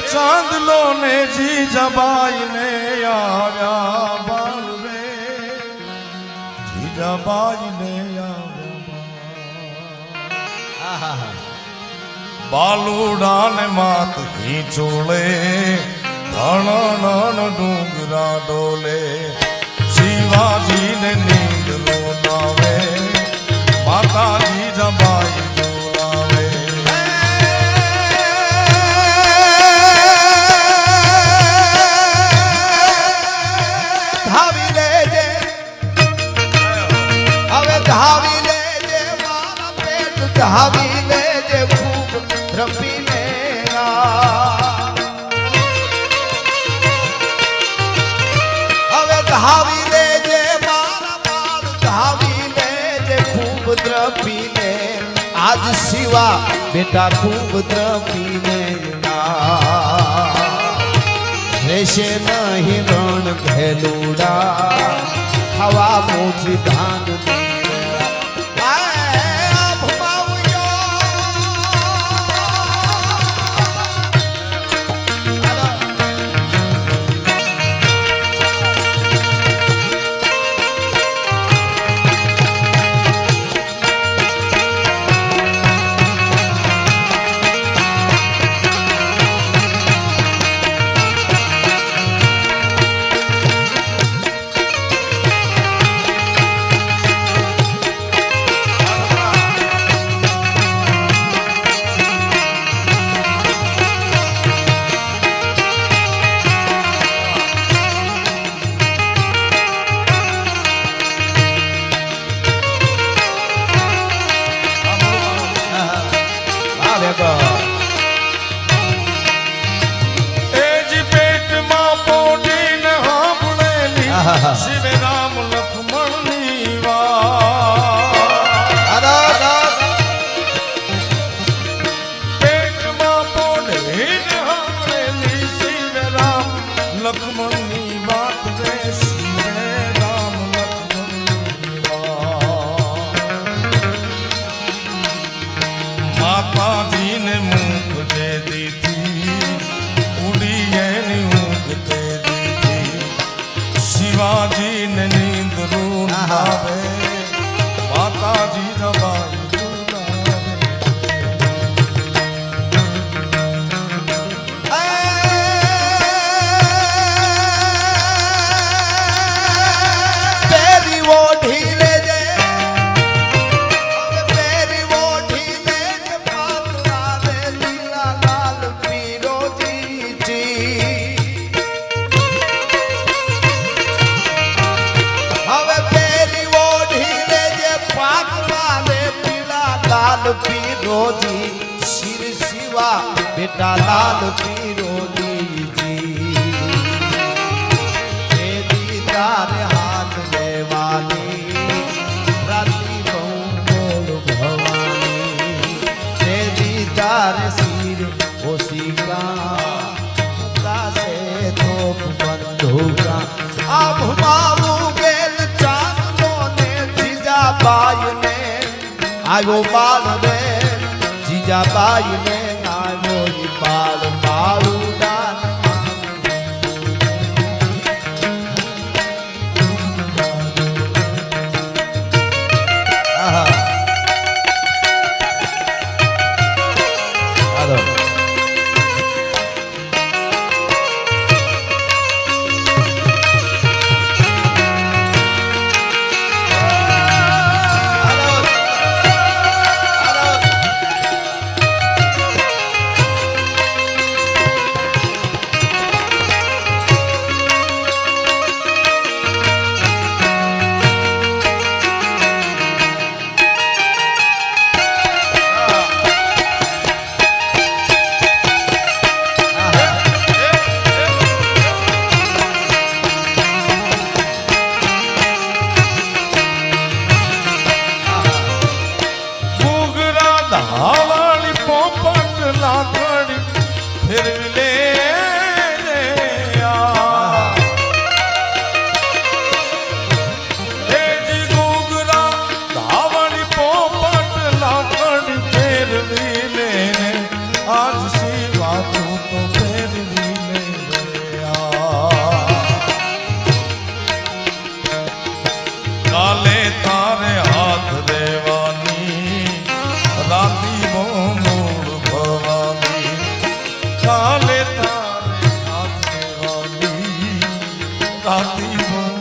ચાંદલો ને જીજાબાઈ ને આવ્યા બાળ રે, જીજાબાઈ ને આવ્યા બાલુડા ને માત હિંચોળે, ધણ ડુંગરા ડોલે, શિવાજી ને નીંદ રોનાવે, માતા જીજાબાઈ જોડાવે. ધાવી લેજે મારા પેટ, ધાવી લેજે ખૂબ રમીને હવે ધાવી લેજે મારા બાળ, ધાવી લેજે ખૂબ દ્રપીને આજ શિવા બેટા ખૂબ દ્રપીને રહેશે નહીં રણ ઘેલુડા, હવા મોટી ધાન શિવે રામ લક્ષ્મણની વાત, પેટમાં પોઢીને સાંભળેલી શિવે રામ લક્ષ્મણની વાત રે, શિવે રામ લક્ષ્મણની વાત. માતાજીને મુખ જે દીધી, ઉડી એની ઊંઘ તે શિવાજી ને નીંદ રૂંધાવે, માતાજી જબાઈ પેરી ઓઢી લેજે, પેરી ઓઢી લેજે પાતળા રે લીલા લાલ પીરોજી જી. પીરોજી શિર શિવા બેટા લાલ પીરોજી દીદાર હાથ લેવાની, રાતી બહુ બોલ ભવાની, તે દીદાર શિર ઓશિકા દાસે તોપ બંધુકા. આભમાં ગેલ ચાંદલો ને જીજાબાઈ ને આવ્યો બાળ રે, જીજાબાઈ ને આવ્યો બાળ, બાળુડા રાતી બહુ